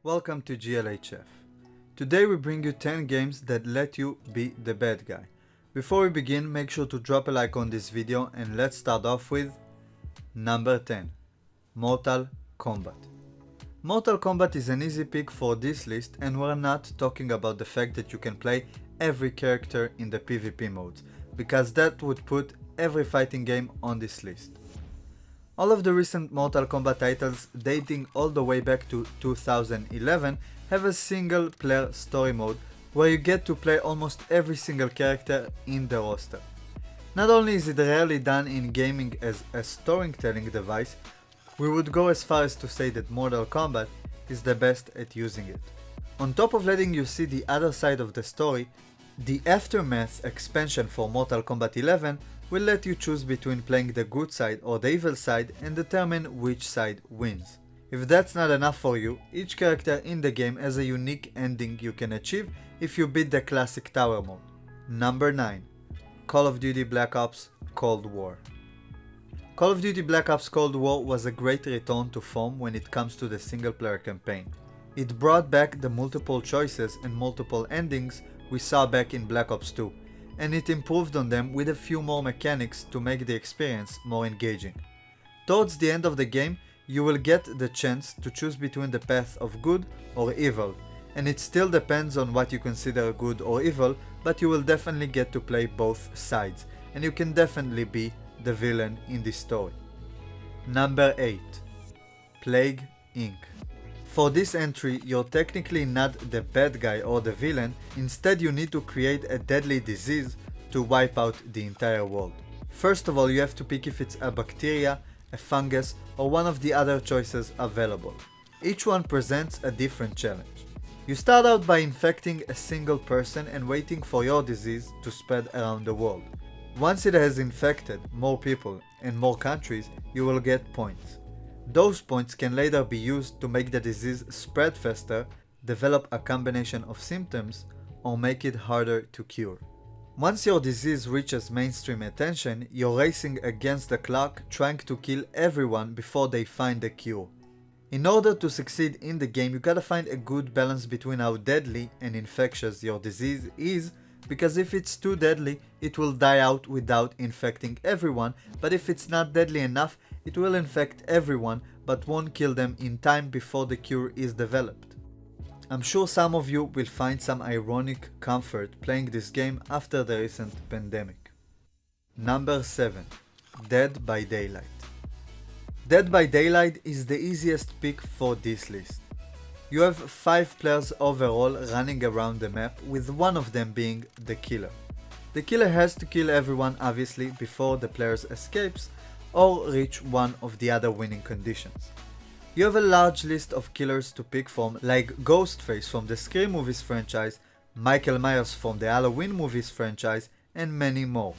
Welcome to GLHF. Today we bring you 10 games that let you be the bad guy. Before we begin, make sure to drop a like on this video and let's start off with number 10. Mortal Kombat. Mortal Kombat is an easy pick for this list, and we're not talking about the fact that you can play every character in the PvP modes, because that would put every fighting game on this list. All of the recent Mortal Kombat titles, dating all the way back to 2011, have a single player story mode where you get to play almost every single character in the roster. Not only is it rarely done in gaming as a storytelling device, we would go as far as to say that Mortal Kombat is the best at using it. On top of letting you see the other side of the story, the Aftermath expansion for Mortal Kombat 11 will let you choose between playing the good side or the evil side and determine which side wins. If that's not enough for you, each character in the game has a unique ending you can achieve if you beat the classic tower mode. Number 9. Call of Duty Black Ops Cold War. Call of Duty Black Ops Cold War was a great return to form when it comes to the single player campaign. It brought back the multiple choices and multiple endings we saw back in Black Ops 2, and it improved on them with a few more mechanics to make the experience more engaging. Towards the end of the game, you will get the chance to choose between the path of good or evil, and it still depends on what you consider good or evil, but you will definitely get to play both sides, and you can definitely be the villain in this story. Number 8. Plague Inc. For this entry, you're technically not the bad guy or the villain, instead you need to create a deadly disease to wipe out the entire world. First of all, you have to pick if it's a bacteria, a fungus, or one of the other choices available. Each one presents a different challenge. You start out by infecting a single person and waiting for your disease to spread around the world. Once it has infected more people and more countries, you will get points. Those points can later be used to make the disease spread faster, develop a combination of symptoms, or make it harder to cure. Once your disease reaches mainstream attention, you're racing against the clock trying to kill everyone before they find a cure. In order to succeed in the game, you gotta find a good balance between how deadly and infectious your disease is, because if it's too deadly, it will die out without infecting everyone, but if it's not deadly enough, it will infect everyone but won't kill them in time before the cure is developed. I'm sure some of you will find some ironic comfort playing this game after the recent pandemic. Number 7. Dead by Daylight. Dead by Daylight is the easiest pick for this list. You have 5 players overall running around the map, with one of them being the killer. The killer has to kill everyone obviously before the player escapes or reach one of the other winning conditions. You have a large list of killers to pick from, like Ghostface from the Scream movies franchise, Michael Myers from the Halloween movies franchise, and many more.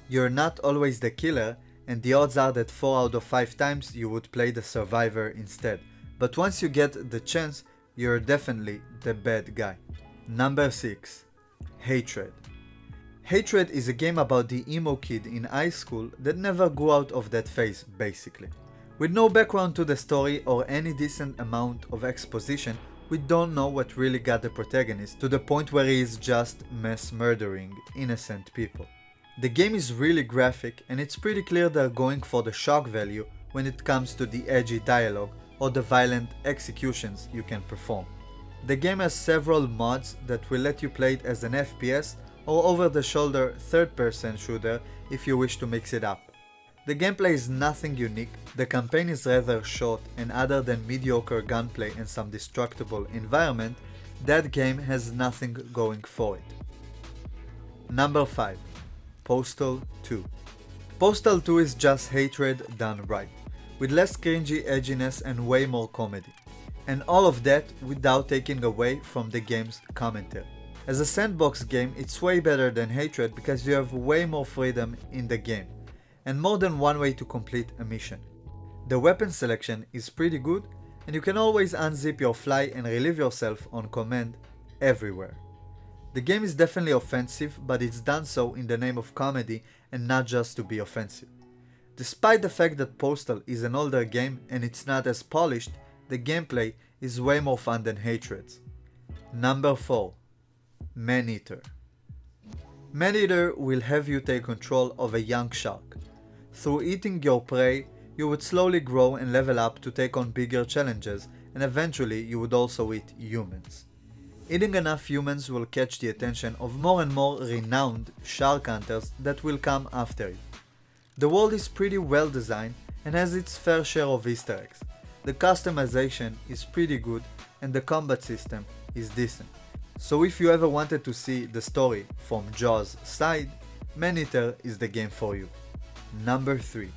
You're not always the killer, and the odds are that 4 out of 5 times you would play the survivor instead, but once you get the chance, you're definitely the bad guy. Number 6. Hatred. Hatred is a game about the emo kid in high school that never grew out of that phase, basically. With no background to the story or any decent amount of exposition, we don't know what really got the protagonist to the point where he is just mass murdering innocent people. The game is really graphic, and it's pretty clear they're going for the shock value when it comes to the edgy dialogue or the violent executions you can perform. The game has several mods that will let you play it as an FPS or over-the-shoulder third-person shooter if you wish to mix it up. The gameplay is nothing unique, the campaign is rather short, and other than mediocre gunplay and some destructible environment, that game has nothing going for it. Number 5. Postal II. Postal II is just hatred done right, with less cringy edginess and way more comedy. And all of that without taking away from the game's commentary. As a sandbox game, it's way better than Hatred because you have way more freedom in the game, and more than one way to complete a mission. The weapon selection is pretty good, and you can always unzip your fly and relieve yourself on command everywhere. The game is definitely offensive, but it's done so in the name of comedy and not just to be offensive. Despite the fact that Postal is an older game and it's not as polished, the gameplay is way more fun than Hatred's. Number 4. Maneater. Maneater will have you take control of a young shark. Through eating your prey, you would slowly grow and level up to take on bigger challenges, and eventually you would also eat humans. Eating enough humans will catch the attention of more and more renowned shark hunters that will come after you. The world is pretty well designed and has its fair share of Easter eggs. The customization is pretty good and the combat system is decent. So if you ever wanted to see the story from Jaws' side, Maneater is the game for you. Number 3.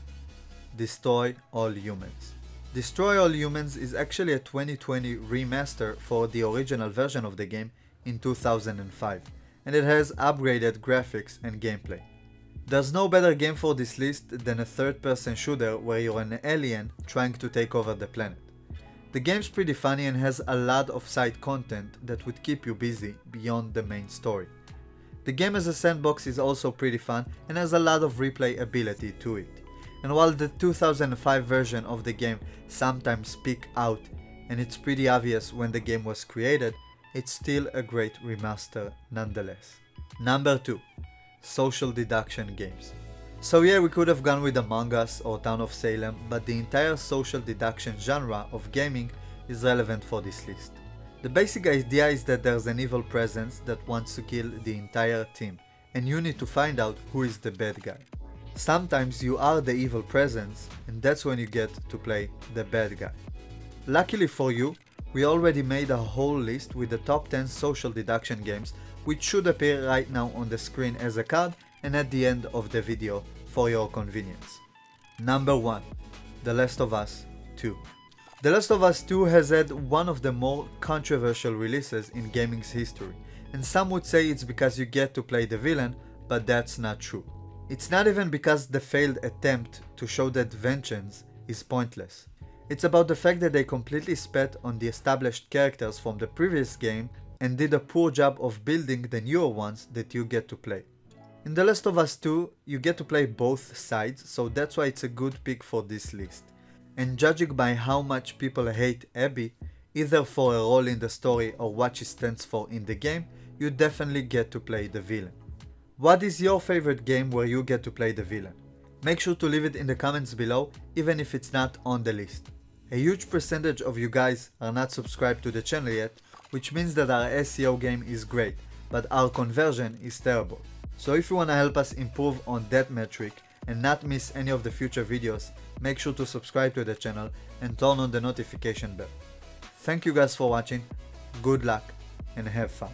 Destroy All Humans. Destroy All Humans is actually a 2020 remaster for the original version of the game in 2005, and it has upgraded graphics and gameplay. There's no better game for this list than a third-person shooter where you're an alien trying to take over the planet. The game's pretty funny and has a lot of side content that would keep you busy beyond the main story. The game as a sandbox is also pretty fun and has a lot of replay ability to it. And while the 2005 version of the game sometimes peek out and it's pretty obvious when the game was created, it's still a great remaster nonetheless. Number 2. Social deduction games. So yeah, we could have gone with Among Us or Town of Salem, but the entire social deduction genre of gaming is relevant for this list. The basic idea is that there's an evil presence that wants to kill the entire team, and you need to find out who is the bad guy. Sometimes you are the evil presence, and that's when you get to play the bad guy. Luckily for you, we already made a whole list with the top 10 social deduction games, which should appear right now on the screen as a card and at the end of the video for your convenience. Number 1. The Last of Us 2. The Last of Us 2 has had one of the more controversial releases in gaming's history, and some would say it's because you get to play the villain, but that's not true. It's not even because the failed attempt to show that vengeance is pointless. It's about the fact that they completely spat on the established characters from the previous game and did a poor job of building the newer ones that you get to play. In The Last of Us 2, you get to play both sides, so that's why it's a good pick for this list. And judging by how much people hate Abby, either for a role in the story or what she stands for in the game, you definitely get to play the villain. What is your favorite game where you get to play the villain? Make sure to leave it in the comments below, even if it's not on the list. A huge percentage of you guys are not subscribed to the channel yet, which means that our SEO game is great, but our conversion is terrible. So if you wanna help us improve on that metric and not miss any of the future videos, make sure to subscribe to the channel and turn on the notification bell. Thank you guys for watching, good luck and have fun.